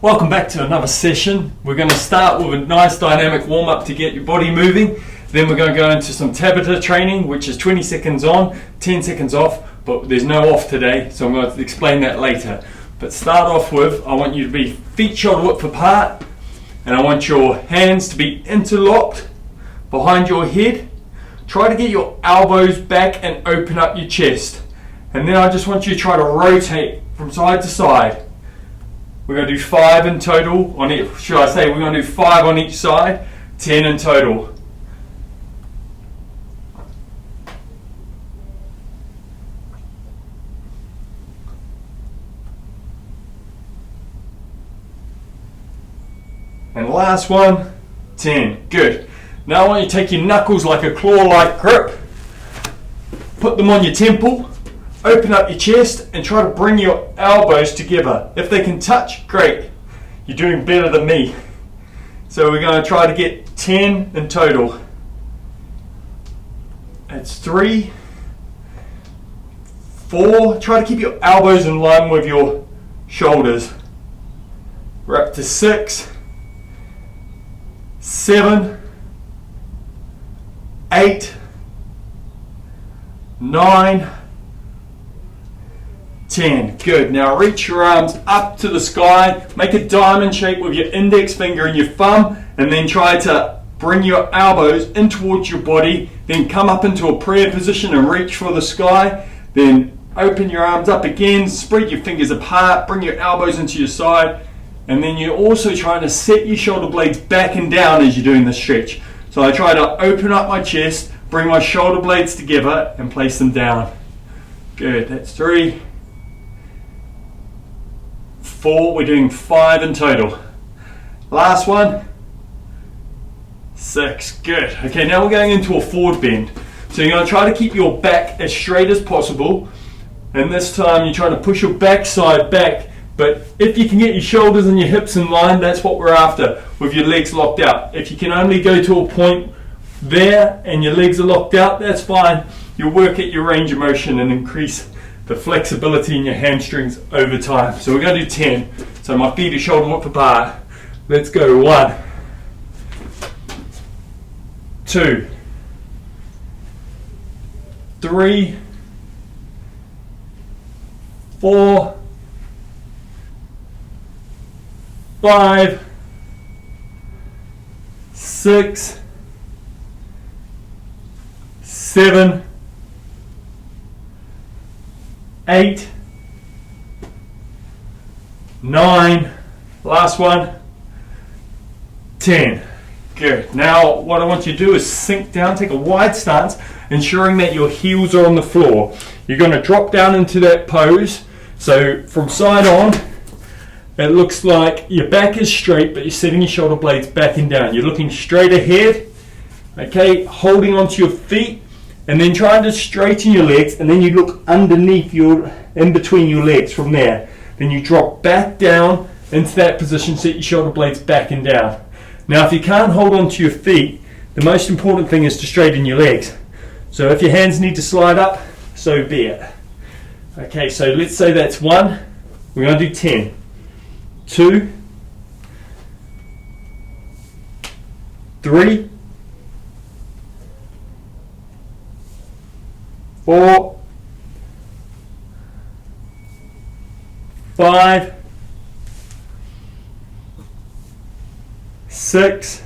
Welcome back to another session. We're going to start with a nice dynamic warm-up to get your body moving. Then we're going to go into some Tabata training, which is 20 seconds on, 10 seconds off, but there's no off today, so I'm going to explain that later. But start off with, I want you to be feet shoulder width apart, and I want your hands to be interlocked behind your head. Try to get your elbows back and open up your chest. And then I just want you to try to rotate from side to side. We're going to do 5 in total on each, should I say, we're going to do 5 on each side, 10 in total. And last one, 10. Good. Now I want you to take your knuckles like a claw-like grip, put them on your temple, open up your chest and try to bring your elbows together. If they can touch, great. You're doing better than me. So we're going to try to get 10 in total. That's 3, 4. Try to keep your elbows in line with your shoulders. We're up to 6, 7, 8, 9, 10. Good. Now reach your arms up to the sky. Make a diamond shape with your index finger and your thumb, and then try to bring your elbows in towards your body. Then come up into a prayer position and reach for the sky. Then open your arms up again. Spread your fingers apart. Bring your elbows into your side. And then you're also trying to set your shoulder blades back and down as you're doing this stretch. So I try to open up my chest, bring my shoulder blades together, and place them down. Good. That's 3, 4, we're doing 5 in total. Last one, 6, good. Okay, now we're going into a forward bend. So you're going to try to keep your back as straight as possible, and this time you're trying to push your backside back, but if you can get your shoulders and your hips in line, that's what we're after, with your legs locked out. If you can only go to a point there and your legs are locked out, that's fine. You'll work at your range of motion and increase the flexibility in your hamstrings over time. So we're going to do 10. So my feet are shoulder width apart. Let's go. 1, 2, 3, 4, 5, 6, 7, 8, 9, last one, 10. Good. Now what I want you to do is sink down, take a wide stance, ensuring that your heels are on the floor. You're going to drop down into that pose. So from side on, it looks like your back is straight, but you're setting your shoulder blades back and down. You're looking straight ahead, okay, holding onto your feet, and then trying to straighten your legs, and then you look underneath in between your legs from there. Then you drop back down into that position, set your shoulder blades back and down. Now if you can't hold onto your feet, the most important thing is to straighten your legs. So if your hands need to slide up, so be it. Okay, so let's say that's 1. We're going to do 10. 2, 3, 4, 5, 6,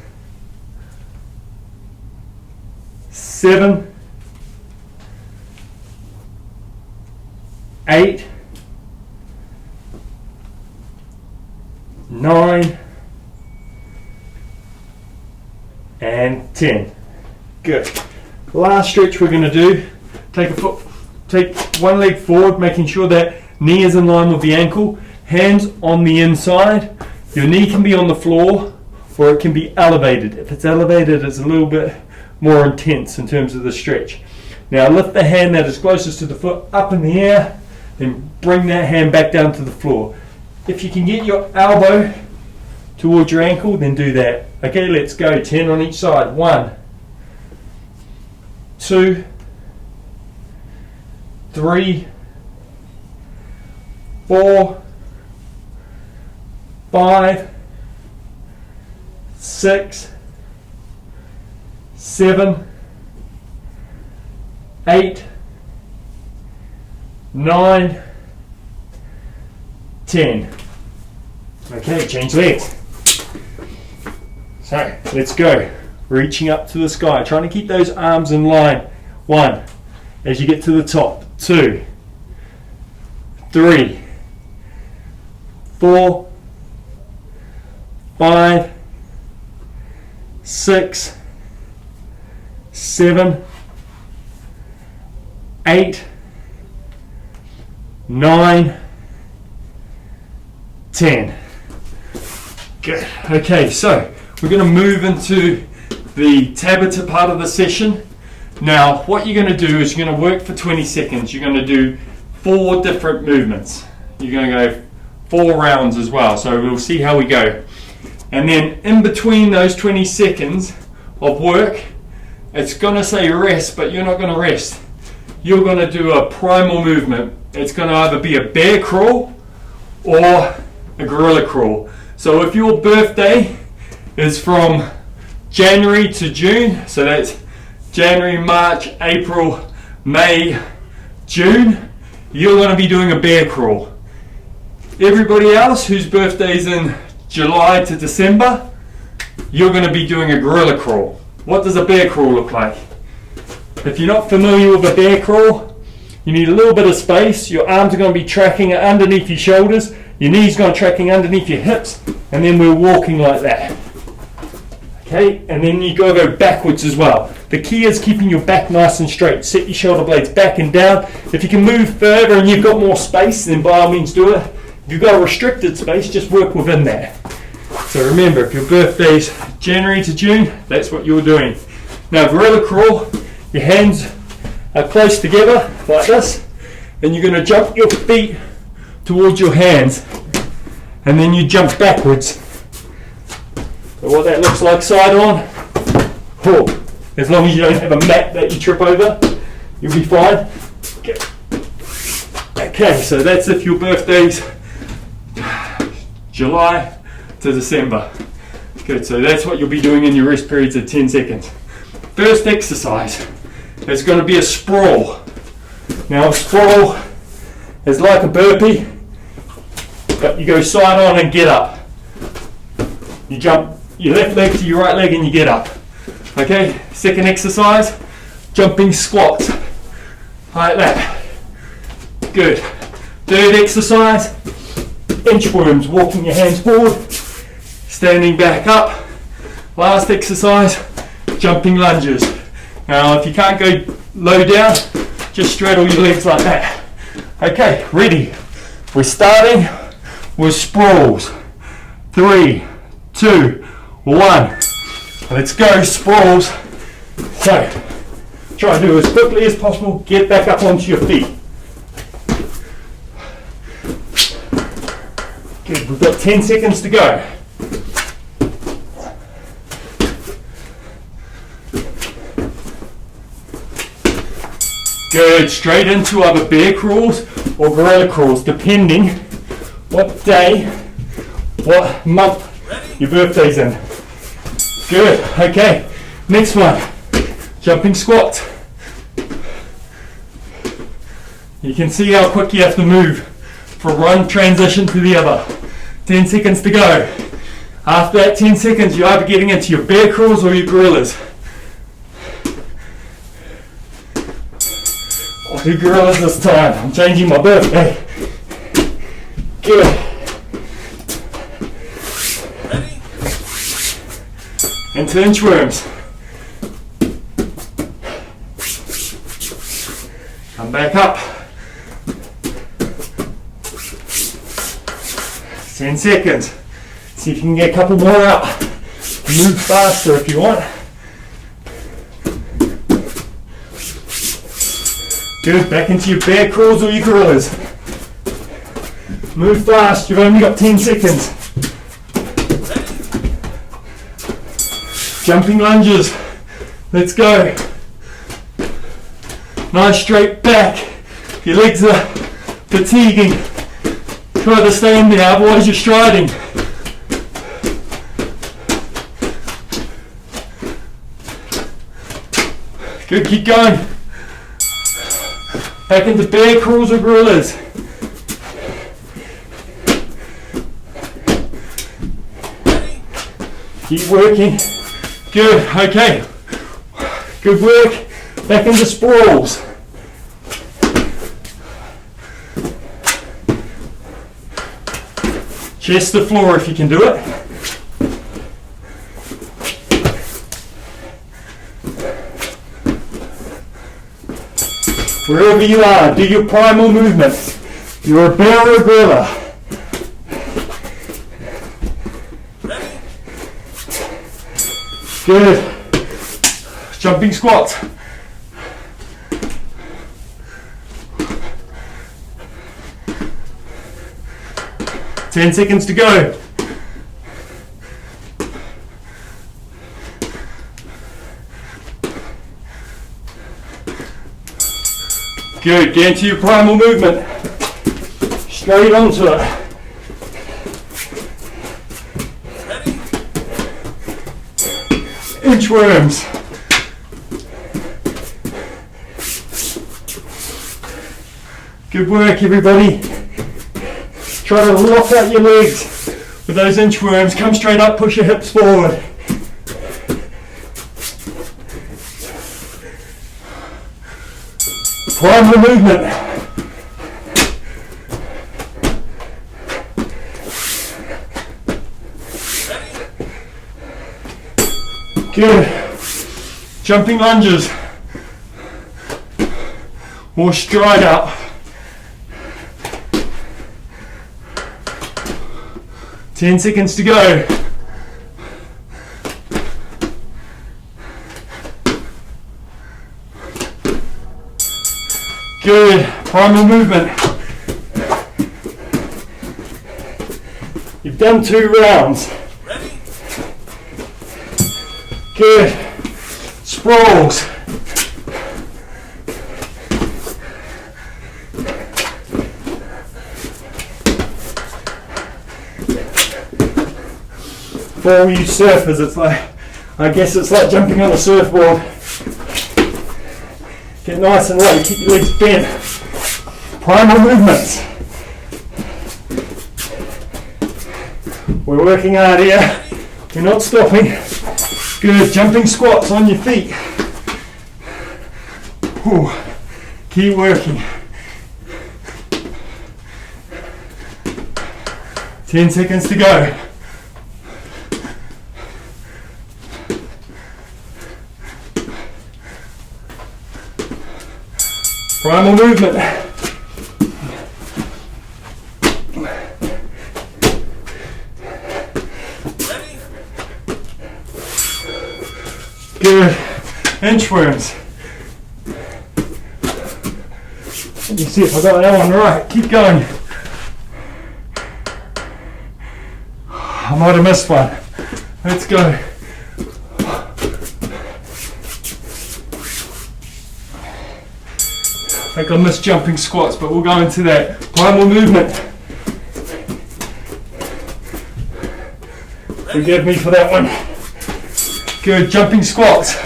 7, 8, 9, and 10. Good. Last stretch we're going to do, take one leg forward, making sure that knee is in line with the ankle, hands on the inside. Your knee can be on the floor or it can be elevated. If it's elevated, it's a little bit more intense in terms of the stretch. Now lift the hand that is closest to the foot up in the air, then bring that hand back down to the floor. If you can get your elbow towards your ankle, then do that. Okay, let's go. 10 on each side. 1, 2, 3, 4, 5, 6, 7, 8, 9, 10. Okay, change legs. So let's go. Reaching up to the sky, trying to keep those arms in line. 1, as you get to the top. 2, 3, 4, 5, 6, 7, 8, 9, 10. Good. Okay, so we're going to move into the Tabata part of the session. Now, what you're going to do is you're going to work for 20 seconds. You're going to do 4 different movements. You're going to go 4 rounds as well, so we'll see how we go. And then in between those 20 seconds of work, it's going to say rest, but you're not going to rest. You're going to do a primal movement. It's going to either be a bear crawl or a gorilla crawl. So if your birthday is from January to June, so that's January, March, April, May, June, you're going to be doing a bear crawl. Everybody else whose birthday's in July to December, you're going to be doing a gorilla crawl. What does a bear crawl look like? If you're not familiar with a bear crawl, you need a little bit of space. Your arms are going to be tracking underneath your shoulders, your knees going tracking underneath your hips, and then we're walking like that. Okay, and then you got to go backwards as well. The key is keeping your back nice and straight. Set your shoulder blades back and down. If you can move further and you've got more space, then by all means do it. If you've got a restricted space, just work within that. So remember, if your birthday's January to June, that's what you're doing. Now, gorilla crawl, your hands are close together like this, and you're going to jump your feet towards your hands, and then you jump backwards. So what that looks like side on, as long as you don't have a mat that you trip over, you'll be fine. Okay, so that's if your birthday's July to December. Good, so that's what you'll be doing in your rest periods of 10 seconds. First exercise is going to be a sprawl. Now a sprawl is like a burpee, but you go side on and get up. You jump your left leg to your right leg and you get up. Okay, second exercise, jumping squats, like that. Good. Third exercise, inchworms, walking your hands forward, standing back up. Last exercise, jumping lunges. Now if you can't go low down, just straddle your legs like that. Okay, ready. We're starting with sprawls. 3, 2, 1. Let's go, sprawls. So, try and do as quickly as possible. Get back up onto your feet. Good, we've got 10 seconds to go. Good, straight into either bear crawls or gorilla crawls, depending what day, what month your birthday's in. Good, okay, next one, jumping squats. You can see how quick you have to move from one transition to the other. 10 seconds to go. After that 10 seconds, you're either getting into your bear crawls or your gorillas. I'll do gorillas this time. I'm changing my birthday. Good. Into inchworms. Come back up. 10 seconds. See if you can get a couple more out. Move faster if you want. Good, back into your bear crawls or your gorillas. Move fast, you've only got 10 seconds. Jumping lunges. Let's go. Nice straight back. If your legs are fatiguing, try to stay in there, otherwise you're striding. Good, keep going. Back into bear crawls or gorillas. Keep working. Good, okay. Good work. Back into sprawls. Chest the floor if you can do it. Wherever you are, do your primal movement. You're a bear or a gorilla. Good. Jumping squats. Ten seconds to go. Good, get into your primal movement. Straight onto it. Inchworms. Good work, everybody. Try to lock out your legs with those inchworms. Come straight up, push your hips forward. Primal movement. Good. Jumping lunges. Or stride up. 10 seconds to go. Good, primal movement. You've done 2 rounds. Good. Sprawls. For all you surfers, it's like, I guess it's like jumping on a surfboard. Get nice and low, keep your legs bent. Primal movements. We're working hard here. We're not stopping. Good, jumping squats on your feet. Whew. Keep working. 10 seconds to go. Primal movement. Good. Inchworms. Let me see if I got that one right. Keep going. I might have missed one. Let's go. I think I missed jumping squats, but we'll go into that. Primal movement. Forgive me for that one. Good, jumping squats.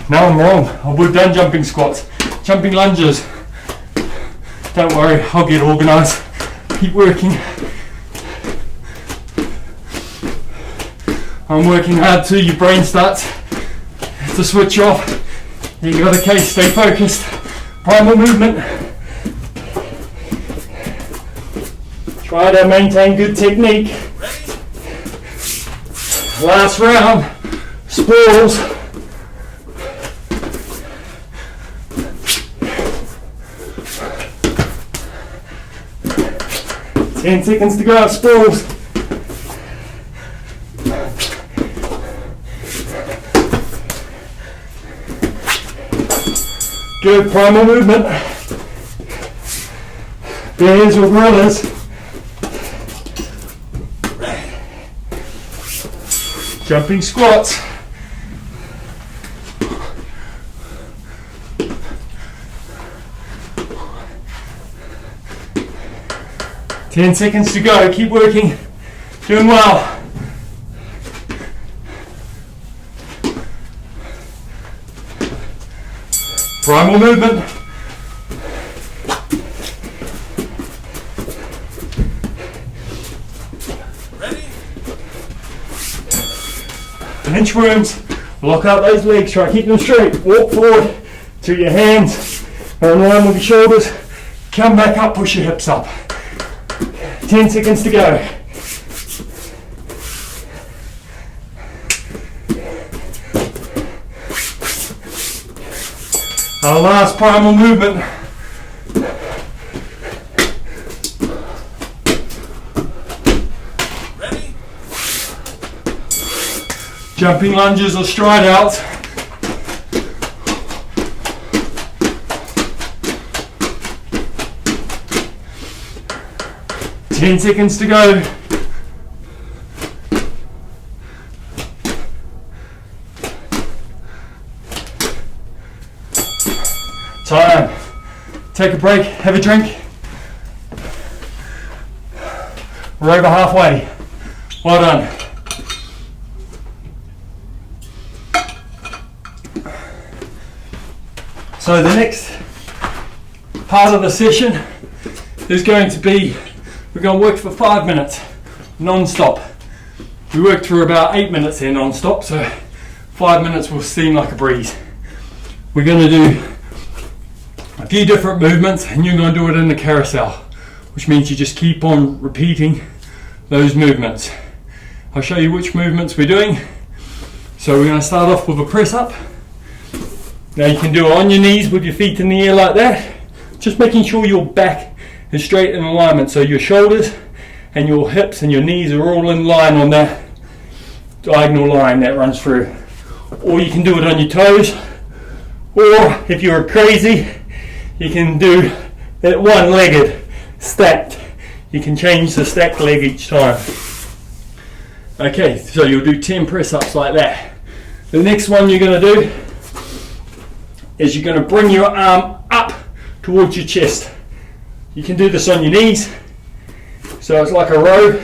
No, I'm wrong. We've done jumping squats. Jumping lunges. Don't worry, I'll get organised. Keep working. I'm working hard too, your brain starts to switch off. You got a case, stay focused. Primal movement. Try to maintain good technique. Last round, sprawls. Ten seconds to go, sprawls. Good, primal movement. Bears or gorillas. Jumping squats. Ten seconds to go, keep working. Doing well. Primal movement. Ready? Inchworms. Lock out those legs. Try to keep them straight. Walk forward to your hands. Are in line with your shoulders. Come back up. Push your hips up. 10 seconds to go. Our last primal movement. Ready? Jumping lunges or stride outs. Ten seconds to go. Time. Take a break, have a drink. We're over halfway. Well done. So the next part of the session is going to be, we're going to work for 5 minutes, non-stop. We worked for about 8 minutes here non-stop, so 5 minutes will seem like a breeze. We're going to do a few different movements and you're going to do it in the carousel, which means you just keep on repeating those movements. I'll show you which movements we're doing. So we're going to start off with a press up. Now you can do it on your knees with your feet in the air like that, just making sure your back is straight in alignment, so your shoulders and your hips and your knees are all in line on that diagonal line that runs through. Or you can do it on your toes, or if you're crazy, you can do it one-legged, stacked. You can change the stacked leg each time. Okay, so you'll do 10 press-ups like that. The next one you're going to do is you're going to bring your arm up towards your chest. You can do this on your knees, so it's like a row.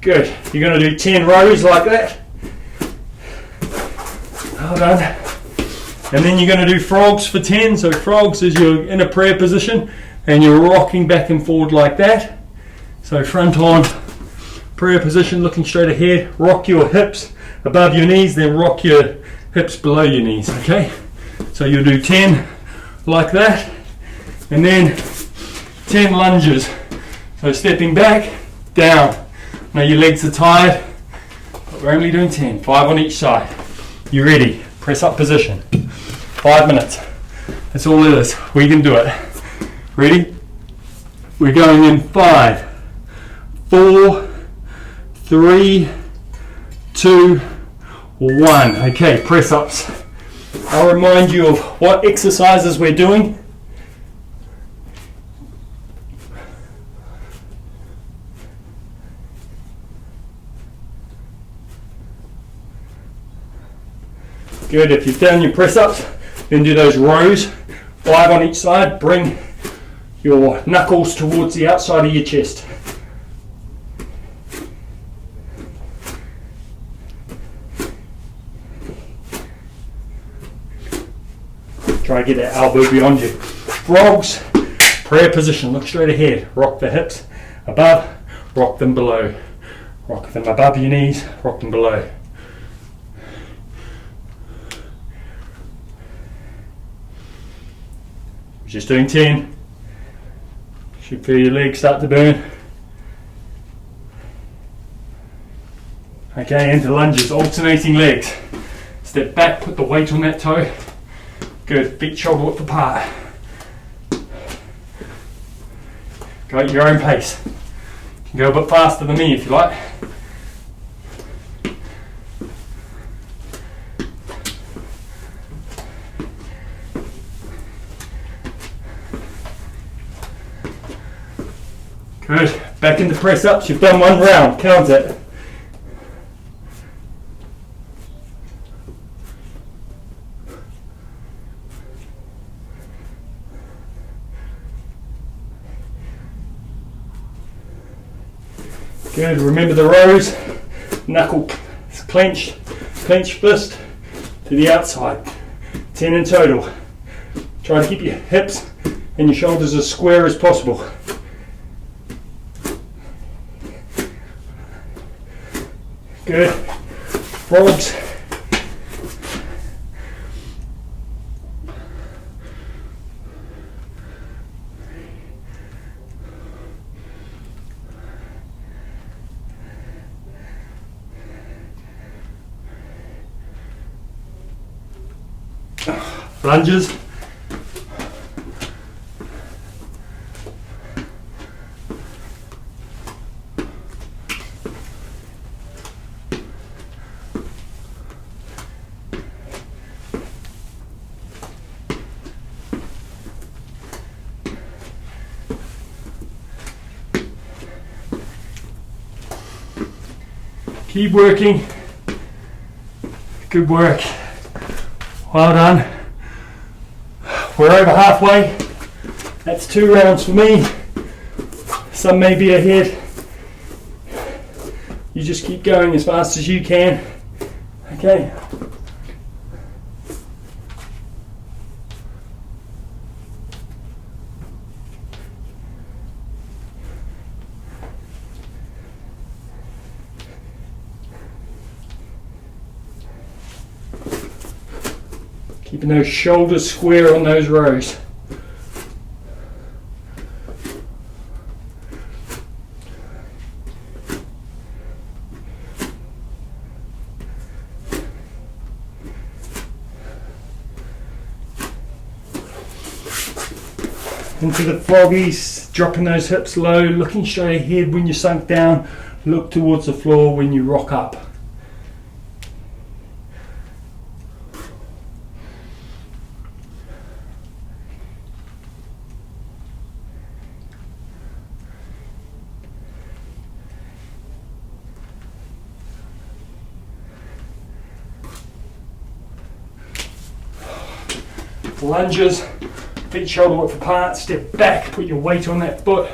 Good. You're going to do 10 rows like that. Well done. And then you're going to do frogs for 10. So frogs is you're in a prayer position and you're rocking back and forward like that. So front on, prayer position, looking straight ahead. Rock your hips above your knees, then rock your hips below your knees. Okay. So you'll do 10 like that, and then 10 lunges. So stepping back, down. Now your legs are tired, but we're only doing 10. 5 on each side. You ready? Press up position. 5 minutes. That's all it is. We can do it. Ready? We're going in 5, 4, 3, 2, 1. Okay, press ups. I'll remind you of what exercises we're doing. Good. If you've done your press ups, then do those rows, 5 on each side. Bring your knuckles towards the outside of your chest. Try to get that elbow beyond you. Frogs, prayer position, look straight ahead. Rock the hips above, rock them below. Rock them above your knees, rock them below. Just doing 10. Should feel your legs start to burn. Okay, into lunges, alternating legs. Step back, put the weight on that toe. Good, feet shoulder width apart. Go at your own pace. You can go a bit faster than me if you like. Good, back into press ups, you've done 1 round, count it. Good, remember the rows, knuckle clenched fist to the outside. 10 in total. Try to keep your hips and your shoulders as square as possible. Good. Frogs. Lunges. Keep working. Good work. Well done. We're over halfway. That's 2 rounds for me. Some may be ahead. You just keep going as fast as you can. Okay. Keeping those shoulders square on those rows. Into the froggies, dropping those hips low, looking straight ahead when you sunk down, look towards the floor when you rock up. Lunges, feet shoulder width apart, step back, put your weight on that foot.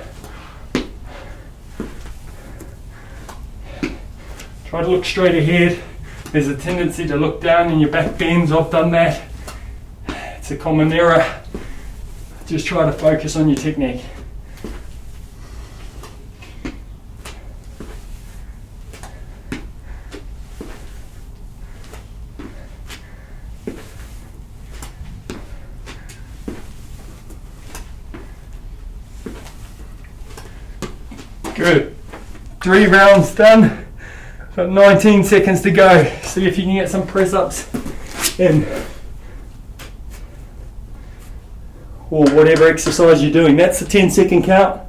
Try to look straight ahead. There's a tendency to look down and your back bends. I've done that. It's a common error. Just try to focus on your technique. Good. 3 rounds done. Got 19 seconds to go. See if you can get some press ups in. Or whatever exercise you're doing. That's the 10-second count.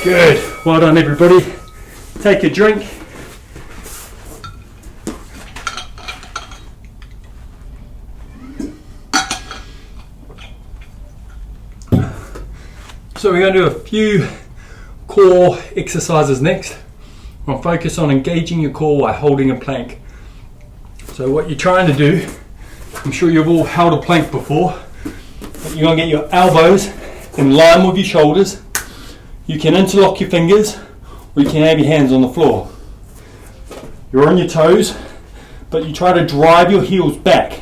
Good. Well done, everybody. Take a drink. So we're going to do a few core exercises next. We'll focus on engaging your core while holding a plank. So what you're trying to do, I'm sure you've all held a plank before, but you're going to get your elbows in line with your shoulders. You can interlock your fingers, or you can have your hands on the floor. You're on your toes, but you try to drive your heels back.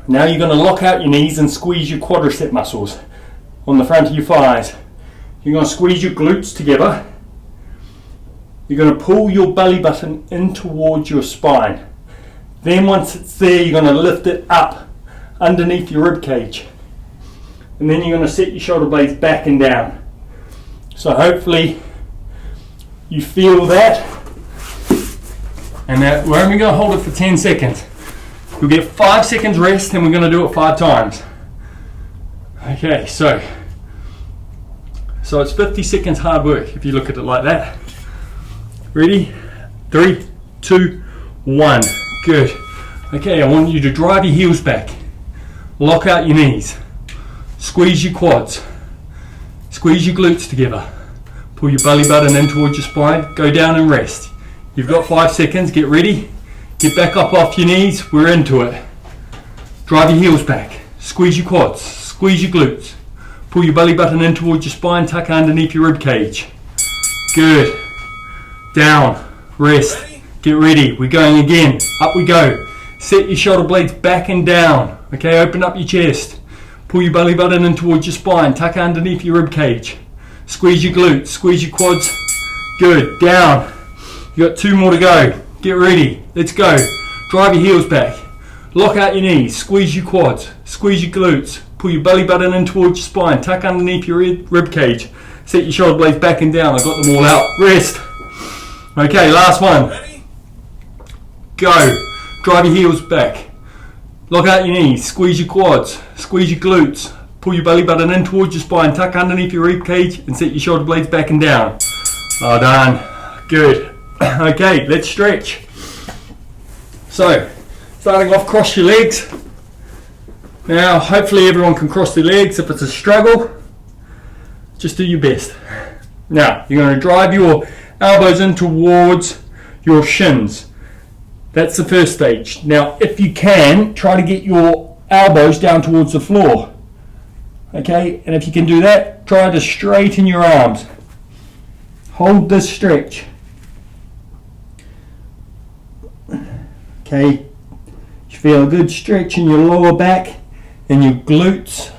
Now you're going to lock out your knees and squeeze your quadricep muscles on the front of your thighs. You're going to squeeze your glutes together. You're going to pull your belly button in towards your spine. Then once it's there, you're going to lift it up underneath your rib cage. And then you're going to set your shoulder blades back and down. So hopefully you feel that. And that we're only going to hold it for 10 seconds. You'll get 5 seconds rest and we're going to do it 5 times. Okay, so it's 50 seconds hard work if you look at it like that. Ready? 3, 2, 1. Good. Okay, I want you to drive your heels back. Lock out your knees. Squeeze your quads. Squeeze your glutes together. Pull your belly button in towards your spine. Go down and rest. You've got 5 seconds. Get ready. Get back up off your knees. We're into it. Drive your heels back. Squeeze your quads. Squeeze your glutes. Pull your belly button in towards your spine. Tuck underneath your rib cage. Good. Down. Rest. Get ready. We're going again. Up we go. Set your shoulder blades back and down. Okay, open up your chest. Pull your belly button in towards your spine. Tuck underneath your rib cage. Squeeze your glutes. Squeeze your quads. Good. Down. You got 2 more to go. Get ready. Let's go. Drive your heels back. Lock out your knees. Squeeze your quads. Squeeze your glutes. Pull your belly button in towards your spine. Tuck underneath your rib cage. Set your shoulder blades back and down. I got them all out. Rest. Okay, last one. Go. Drive your heels back. Lock out your knees. Squeeze your quads. Squeeze your glutes. Pull your belly button in towards your spine. Tuck underneath your rib cage and set your shoulder blades back and down. Well done. Good. Okay, let's stretch. So, starting off, cross your legs. Now, hopefully everyone can cross their legs. If it's a struggle, just do your best. Now, you're going to drive your elbows in towards your shins. That's the first stage. Now, if you can, try to get your elbows down towards the floor. Okay, and if you can do that, try to straighten your arms. Hold this stretch. Okay, you feel a good stretch in your lower back and your glutes,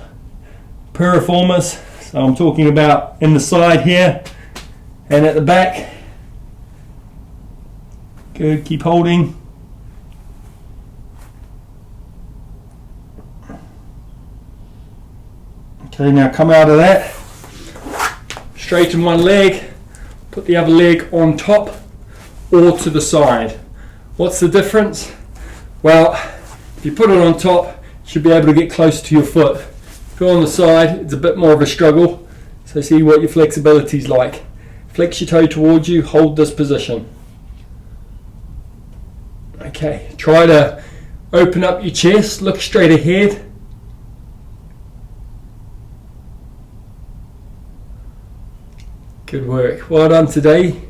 piriformis. So I'm talking about in the side here and at the back. Good, keep holding. Okay, now come out of that. Straighten one leg, put the other leg on top or to the side. What's the difference? Well, if you put it on top, you should be able to get close to your foot. If you're on the side, it's a bit more of a struggle. So see what your flexibility is like. Flex your toe towards you, hold this position. Okay, try to open up your chest, look straight ahead. Good work. Well done today.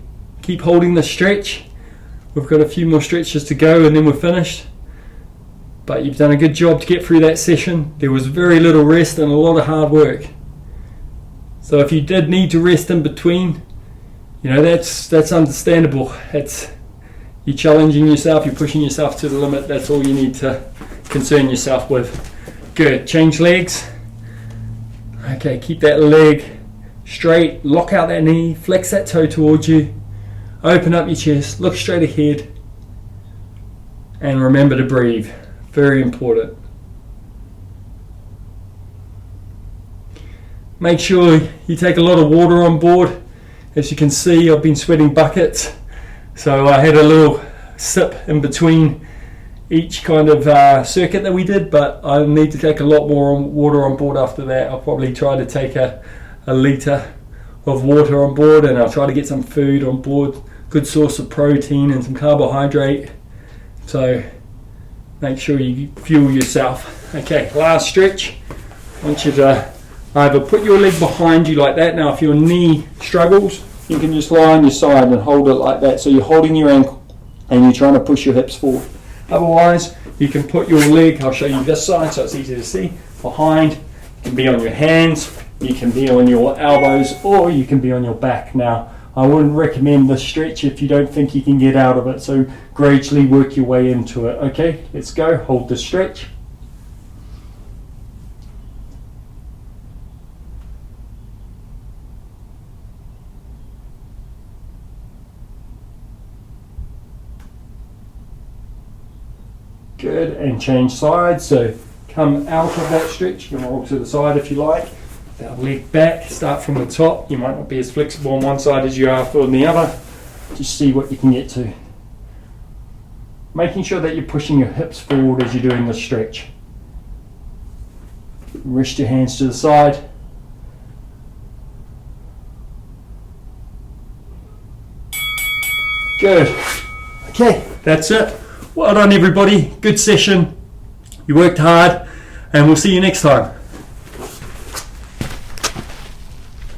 Keep holding the stretch. We've got a few more stretches to go and then we're finished. But you've done a good job to get through that session. There was very little rest and a lot of hard work. So if you did need to rest in between, you know, that's understandable. You're challenging yourself, you're pushing yourself to the limit. That's all you need to concern yourself with. Good. Change legs. Okay, keep that leg straight. Lock out that knee. Flex that toe towards you. Open up your chest, look straight ahead, and remember to breathe. Very important. Make sure you take a lot of water on board. As you can see, I've been sweating buckets, so I had a little sip in between each kind of circuit that we did, but I need to take a lot more water on board after that. I'll probably try to take a litre of water on board, and I'll try to get some food on board. Good source of protein and some carbohydrate. So make sure you fuel yourself. Okay, last stretch. I want you to either put your leg behind you like that. Now if your knee struggles, you can just lie on your side and hold it like that. So you're holding your ankle and you're trying to push your hips forward. Otherwise, you can put your leg, I'll show you this side so it's easy to see, behind. You can be on your hands, you can be on your elbows, or you can be on your back. Now, I wouldn't recommend this stretch if you don't think you can get out of it, so gradually work your way into it. Okay, let's go. Hold the stretch. Good, and change sides. So come out of that stretch. You can roll to the side if you like. That leg back, start from the top. You might not be as flexible on one side as you are on the other. Just see what you can get to. Making sure that you're pushing your hips forward as you're doing the stretch. Rest your hands to the side. Good. Okay, that's it. Well done everybody. Good session. You worked hard and we'll see you next time.